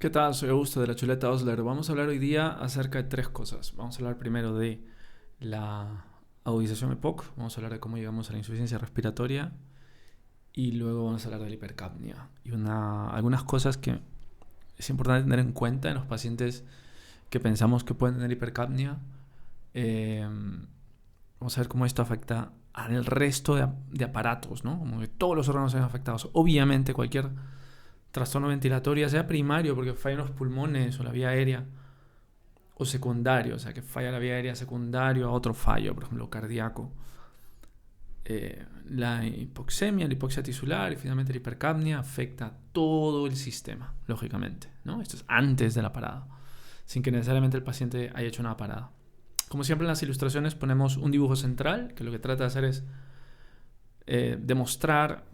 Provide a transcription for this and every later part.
¿Qué tal? Soy Augusto de la Chuleta Osler. Vamos a hablar hoy día acerca de tres cosas. Vamos a hablar primero de la agudización EPOC, vamos a hablar de cómo llegamos a la insuficiencia respiratoria y luego vamos a hablar de la hipercapnia y algunas cosas que es importante tener en cuenta en los pacientes que pensamos que pueden tener hipercapnia. Eh, Vamos a ver cómo esto afecta al resto de aparatos, ¿no? Como que todos los órganos se ven afectados. Obviamente cualquier trastorno ventilatorio, sea primario porque fallan los pulmones o la vía aérea, o secundario, o sea que falla la vía aérea secundario a otro fallo, por ejemplo cardíaco. La hipoxemia, la hipoxia tisular y finalmente la hipercapnia afecta a todo el sistema, lógicamente, ¿no? Esto es antes de la parada, sin que necesariamente el paciente haya hecho una parada. Como siempre en las ilustraciones ponemos un dibujo central, que lo que trata de hacer es demostrar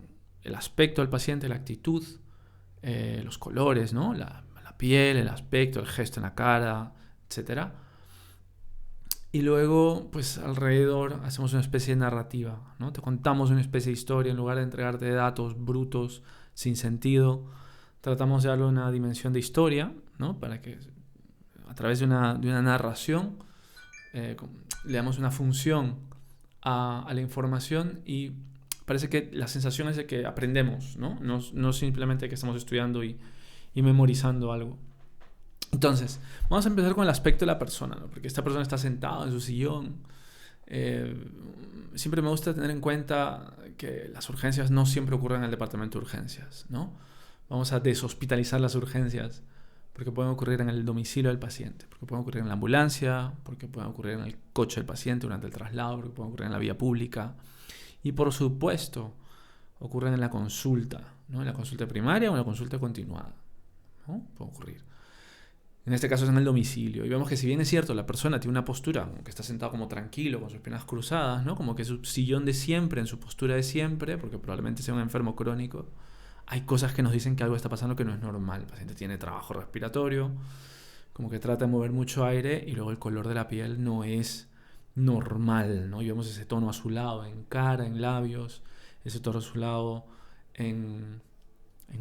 el aspecto del paciente, la actitud, los colores, ¿no? La piel, el aspecto, el gesto en la cara, etcétera. Y luego, pues alrededor hacemos una especie de narrativa, ¿no? Te contamos una especie de historia en lugar de entregarte datos brutos, sin sentido. Tratamos de darle una dimensión de historia, ¿no? Para que a través de una narración le damos una función a la información y parece que la sensación es de que aprendemos, ¿no? No simplemente que estamos estudiando y memorizando algo. Entonces, vamos a empezar con el aspecto de la persona, ¿no? Porque esta persona está sentada en su sillón. Siempre me gusta tener en cuenta que las urgencias no siempre ocurren en el departamento de urgencias, ¿no? Vamos a deshospitalizar las urgencias porque pueden ocurrir en el domicilio del paciente, porque pueden ocurrir en la ambulancia, porque pueden ocurrir en el coche del paciente durante el traslado, porque pueden ocurrir en la vía pública y por supuesto ocurren en la consulta, ¿no? En la consulta primaria o en la consulta continuada, ¿no? Puede ocurrir. En este caso es en el domicilio. Y vemos que si bien es cierto, la persona tiene una postura como que está sentado como tranquilo, con sus piernas cruzadas, ¿no? Como que su sillón de siempre, en su postura de siempre, porque probablemente sea un enfermo crónico, hay cosas que nos dicen que algo está pasando que no es normal. El paciente tiene trabajo respiratorio, como que trata de mover mucho aire y luego el color de la piel no es normal, ¿no? Y vemos ese tono azulado en cara, en labios, ese tono azulado en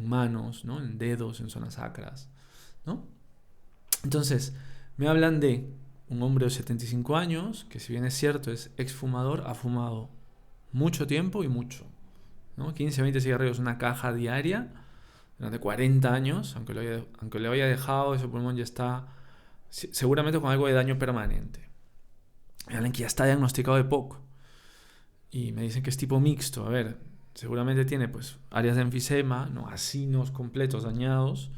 manos, ¿no? En dedos, en zonas sacras, ¿no? Entonces, me hablan de un hombre de 75 años, que si bien es cierto es exfumador, ha fumado mucho tiempo y mucho, ¿no? 15, 20 cigarrillos, una caja diaria, durante 40 años, aunque lo haya dejado, ese pulmón ya está seguramente con algo de daño permanente. Me hablan que ya está diagnosticado de EPOC. Y me dicen que es tipo mixto. A ver, seguramente tiene pues áreas de enfisema, ¿no? Acinos completos dañados,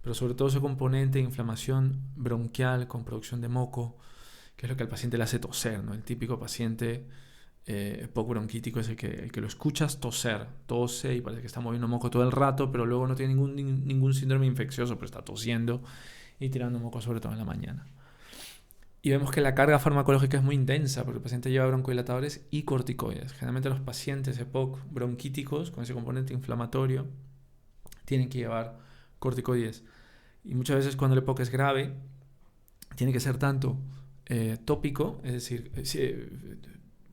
pero sobre todo ese componente de inflamación bronquial con producción de moco, que es lo que al paciente le hace toser, ¿no? El típico paciente EPOC bronquítico es el que lo escuchas toser, tose y parece que está moviendo moco todo el rato, pero luego no tiene ningún síndrome infeccioso, pero está tosiendo y tirando moco sobre todo en la mañana. Y vemos que la carga farmacológica es muy intensa porque el paciente lleva broncodilatadores y corticoides. Generalmente los pacientes EPOC bronquíticos con ese componente inflamatorio tienen que llevar corticoides. Y muchas veces cuando el EPOC es grave, tiene que ser tanto tópico, es decir,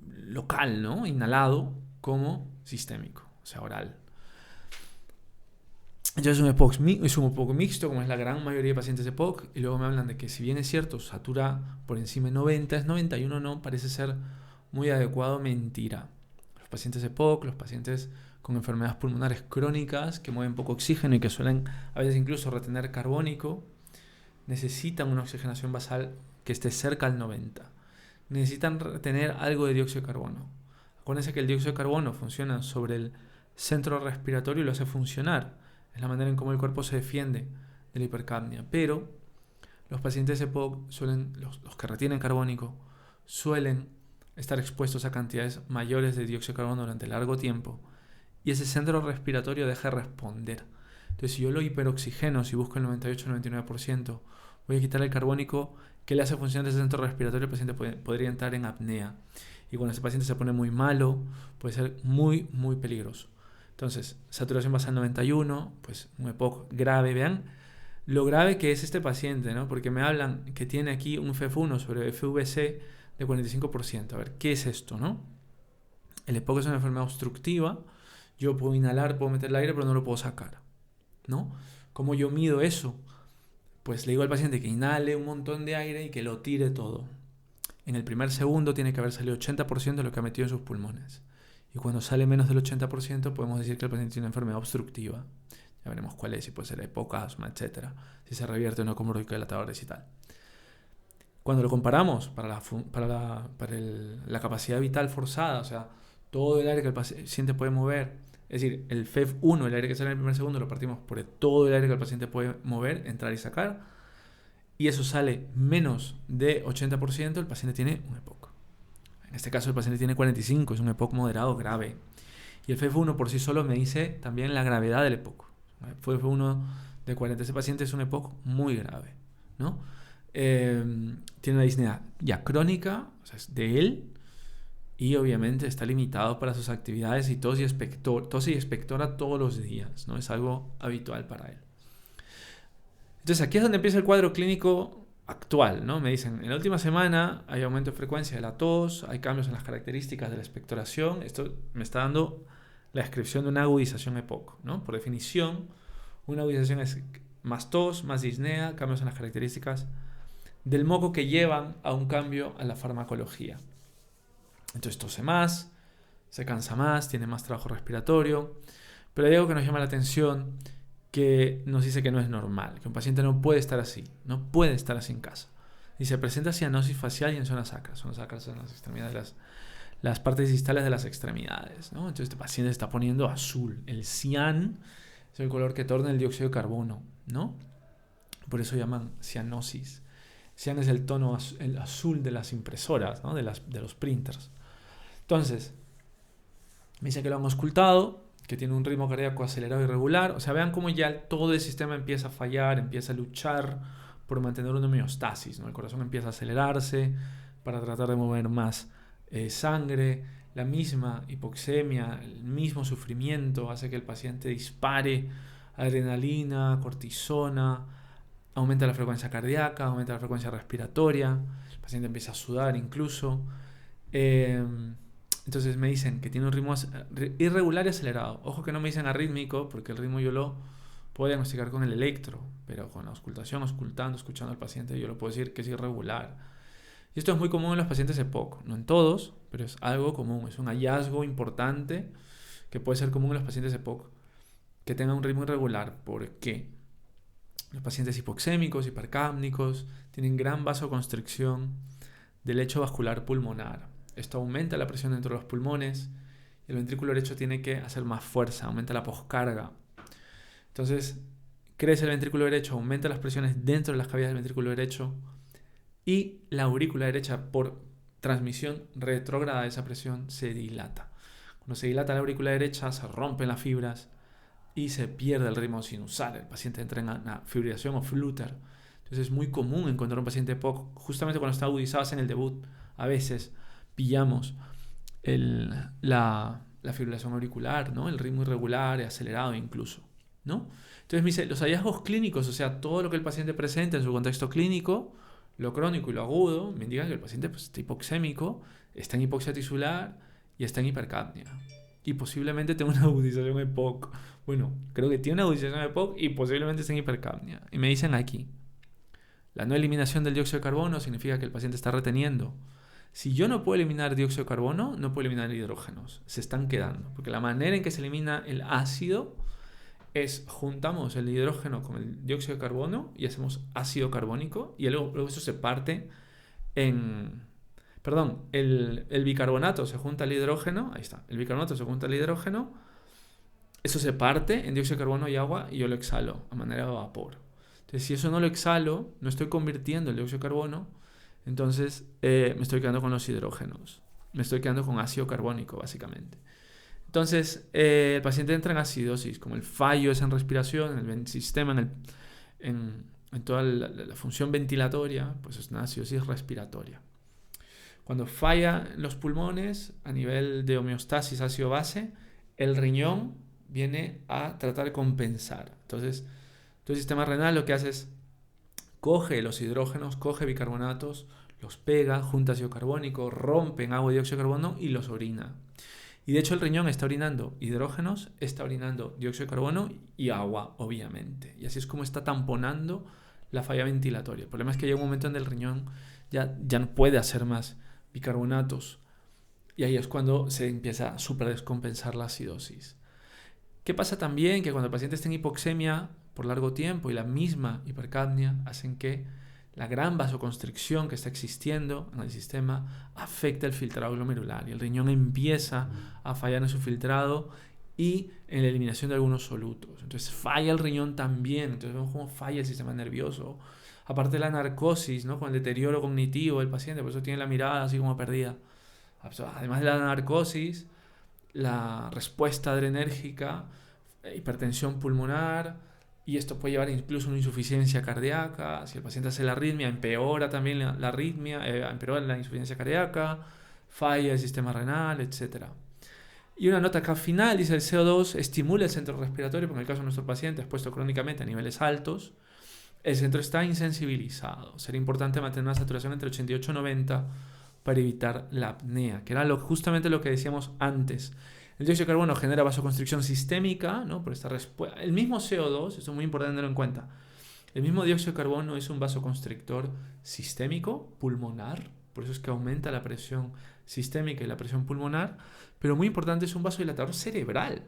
local, ¿no? Inhalado, como sistémico, o sea, oral. Entonces es un EPOC mixto, como es la gran mayoría de pacientes de EPOC, y luego me hablan de que si bien es cierto, satura por encima de 90, es 91, no parece ser muy adecuado, mentira. Los pacientes de EPOC, los pacientes con enfermedades pulmonares crónicas que mueven poco oxígeno y que suelen a veces incluso retener carbónico, necesitan una oxigenación basal que esté cerca al 90. Necesitan retener algo de dióxido de carbono. Acuérdense que el dióxido de carbono funciona sobre el centro respiratorio y lo hace funcionar. Es la manera en cómo el cuerpo se defiende de la hipercapnia. Pero los pacientes EPOC los que retienen carbónico, suelen estar expuestos a cantidades mayores de dióxido de carbono durante largo tiempo y ese centro respiratorio deja de responder. Entonces, si yo lo hiperoxigeno, si busco el 98-99%, voy a quitar el carbónico que le hace funcionar ese centro respiratorio, el paciente podría entrar en apnea. Y cuando ese paciente se pone muy malo, puede ser muy, muy peligroso. Entonces, saturación basal 91, pues un EPOC grave. Vean lo grave que es este paciente, ¿no? Porque me hablan que tiene aquí un FEV1 sobre FVC de 45%. A ver, ¿qué es esto, no? El EPOC es una enfermedad obstructiva. Yo puedo inhalar, puedo meter el aire, pero no lo puedo sacar, ¿no? ¿Cómo yo mido eso? pues le digo al paciente que inhale un montón de aire y que lo tire todo. En el primer segundo tiene que haber salido 80% de lo que ha metido en sus pulmones. Y cuando sale menos del 80%, podemos decir que el paciente tiene una enfermedad obstructiva. Ya veremos cuál es, si puede ser EPOC, asma, etc. Si se revierte o no con bronquiodilatadores y tal. Cuando lo comparamos para la capacidad vital forzada, o sea, todo el aire que el paciente puede mover, es decir, el FEV1, el aire que sale en el primer segundo, lo partimos por todo el aire que el paciente puede mover, entrar y sacar, y eso sale menos de 80%, el paciente tiene un EPOC. En este caso el paciente tiene 45, es un EPOC moderado grave. Y el FEV1 por sí solo me dice también la gravedad del EPOC. El FEV1 de 40, ese paciente es un EPOC muy grave, ¿no? Tiene una disnea ya crónica, o sea, es de él, y obviamente está limitado para sus actividades y tos y expectora todos los días, ¿no? Es algo habitual para él. Entonces aquí es donde empieza el cuadro clínico actual, ¿no? Me dicen, en la última semana hay aumento de frecuencia de la tos, hay cambios en las características de la expectoración. Esto me está dando la descripción de una agudización EPOC, ¿no? Por definición, una agudización es más tos, más disnea, cambios en las características del moco que llevan a un cambio a la farmacología. Entonces tose más, se cansa más, tiene más trabajo respiratorio, pero hay algo que nos llama la atención, que nos dice que no es normal, que un paciente no puede estar así en casa. Y se presenta cianosis facial y en zonas sacras. Zonas sacras son las extremidades, las partes distales de las extremidades, ¿no? Entonces este paciente se está poniendo azul. El cian es el color que torna el dióxido de carbono, ¿no? Por eso llaman cianosis. Cian es el tono el azul de las impresoras, ¿no? de los printers. Entonces, me dice que lo han auscultado, que tiene un ritmo cardíaco acelerado y irregular. O sea, vean cómo ya todo el sistema empieza a fallar, empieza a luchar por mantener una homeostasis, ¿no? El corazón empieza a acelerarse para tratar de mover más sangre. La misma hipoxemia, el mismo sufrimiento hace que el paciente dispare adrenalina, cortisona, aumenta la frecuencia cardíaca, aumenta la frecuencia respiratoria, el paciente empieza a sudar incluso. Entonces me dicen que tiene un ritmo irregular y acelerado. Ojo que no me dicen arrítmico, porque el ritmo yo lo puedo diagnosticar con el electro, pero con la auscultación, escuchando al paciente, yo lo puedo decir que es irregular. Y esto es muy común en los pacientes EPOC, no en todos, pero es algo común, es un hallazgo importante que puede ser común en los pacientes EPOC, que tengan un ritmo irregular. ¿Por qué? Los pacientes hipoxémicos, hipercápnicos, tienen gran vasoconstricción del lecho vascular pulmonar. Esto aumenta la presión dentro de los pulmones y el ventrículo derecho tiene que hacer más fuerza, aumenta la poscarga. Entonces, crece el ventrículo derecho, aumenta las presiones dentro de las cavidades del ventrículo derecho y la aurícula derecha, por transmisión retrógrada de esa presión, se dilata. Cuando se dilata la aurícula derecha, se rompen las fibras y se pierde el ritmo sinusal. El paciente entra en una fibrilación o flutter. Entonces es muy común encontrar un paciente EPOC justamente cuando está agudizado en el debut. A veces pillamos la fibrilación auricular, ¿no? El ritmo irregular, acelerado incluso, ¿no? Entonces me dice, los hallazgos clínicos, o sea, todo lo que el paciente presenta en su contexto clínico, lo crónico y lo agudo, me indican que el paciente pues, está hipoxémico, está en hipoxia tisular y está en hipercapnia. Y posiblemente tenga una agudización EPOC. Bueno, creo que tiene una agudización EPOC y posiblemente está en hipercapnia. Y me dicen aquí, la no eliminación del dióxido de carbono significa que el paciente está reteniendo. Si yo no puedo eliminar dióxido de carbono, no puedo eliminar hidrógenos. Se están quedando. Porque la manera en que se elimina el ácido es juntamos el hidrógeno con el dióxido de carbono y hacemos ácido carbónico y luego eso se parte en... Perdón, el bicarbonato se junta al hidrógeno, ahí está, el bicarbonato se junta al hidrógeno, eso se parte en dióxido de carbono y agua y yo lo exhalo a manera de vapor. Entonces, si eso no lo exhalo, no estoy convirtiendo el dióxido de carbono, entonces me estoy quedando con los hidrógenos, me estoy quedando con ácido carbónico básicamente. Entonces, el paciente entra en acidosis, como el fallo es en respiración, en el sistema, en toda la función ventilatoria, pues es una acidosis respiratoria. Cuando falla los pulmones a nivel de homeostasis ácido-base, el riñón viene a tratar de compensar. Entonces, todo el sistema renal lo que hace es coge los hidrógenos, coge bicarbonatos, los pega, junta ácido carbónico, rompe en agua y dióxido de carbono y los orina. Y de hecho el riñón está orinando hidrógenos, está orinando dióxido de carbono y agua, obviamente. Y así es como está tamponando la falla ventilatoria. El problema es que llega un momento en el riñón ya no puede hacer más bicarbonatos y ahí es cuando se empieza a superdescompensar la acidosis. ¿Qué pasa también? Que cuando el paciente está en hipoxemia por largo tiempo y la misma hipercapnia hacen que la gran vasoconstricción que está existiendo en el sistema afecta el filtrado glomerular y el riñón empieza a fallar en su filtrado y en la eliminación de algunos solutos. Entonces falla el riñón también, entonces vemos cómo falla el sistema nervioso. Aparte de la narcosis, ¿no? Con el deterioro cognitivo del paciente, por eso tiene la mirada así como perdida. Además de la narcosis, la respuesta adrenérgica, hipertensión pulmonar, y esto puede llevar incluso a una insuficiencia cardíaca. Si el paciente hace la arritmia, empeora también la arritmia, empeora la insuficiencia cardíaca, falla el sistema renal, etc. Y una nota acá final, dice el CO2 estimula el centro respiratorio, porque en el caso de nuestro paciente expuesto crónicamente a niveles altos, el centro está insensibilizado. Sería importante mantener una saturación entre 88 y 90 para evitar la apnea, que era justamente lo que decíamos antes. El dióxido de carbono genera vasoconstricción sistémica, ¿no? Por esta respuesta. El mismo CO2, esto es muy importante tenerlo en cuenta, el mismo dióxido de carbono es un vasoconstrictor sistémico, pulmonar, por eso es que aumenta la presión sistémica y la presión pulmonar, pero muy importante, es un vasodilatador cerebral.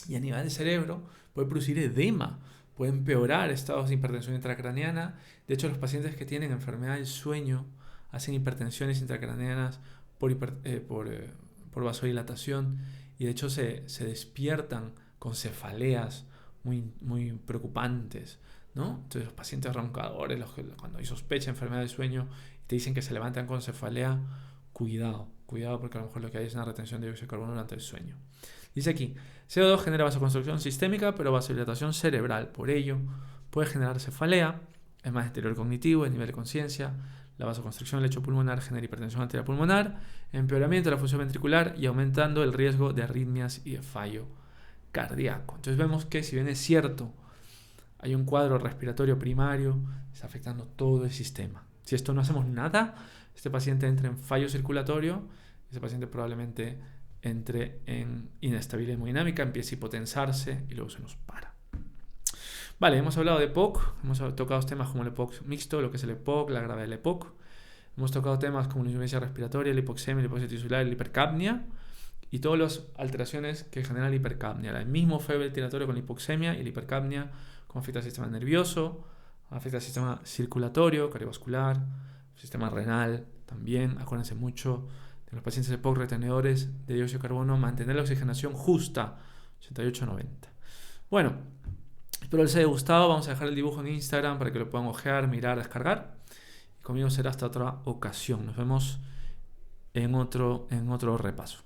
Y a nivel del cerebro puede producir edema, puede empeorar estados de hipertensión intracraneana. De hecho, los pacientes que tienen enfermedad del sueño hacen hipertensiones intracraneanas por vasodilatación y de hecho se despiertan con cefaleas muy preocupantes, ¿no? Entonces los pacientes roncadores, cuando hay sospecha de enfermedad del sueño y te dicen que se levantan con cefalea, cuidado porque a lo mejor lo que hay es una retención de dióxido de carbono durante el sueño. Dice aquí, CO2 genera vasoconstricción sistémica pero vasodilatación cerebral, por ello puede generar cefalea, es más deterioro cognitivo, el nivel de conciencia. La vasoconstricción del lecho pulmonar genera hipertensión arterial pulmonar, empeoramiento de la función ventricular y aumentando el riesgo de arritmias y de fallo cardíaco. Entonces vemos que si bien es cierto, hay un cuadro respiratorio primario, está afectando todo el sistema. Si esto no hacemos nada, este paciente entra en fallo circulatorio, este paciente probablemente entre en inestabilidad hemodinámica, empiece a hipotensarse y luego se nos para. Vale, hemos hablado de EPOC, hemos tocado temas como el EPOC mixto, lo que es el EPOC, la gravedad del EPOC. Hemos tocado temas como la insuficiencia respiratoria, la hipoxemia, la hipoxia tisular, la hipercapnia y todas las alteraciones que generan la hipercapnia. El mismo fiebre ventilatorio con la hipoxemia y la hipercapnia, como afecta al sistema nervioso, afecta al sistema circulatorio, cardiovascular, sistema renal también. Acuérdense mucho de los pacientes EPOC retenedores de dióxido de carbono, mantener la oxigenación justa, 88-90. Bueno, espero les haya gustado. Vamos a dejar el dibujo en Instagram para que lo puedan ojear, mirar, descargar. Y conmigo será hasta otra ocasión. Nos vemos en otro repaso.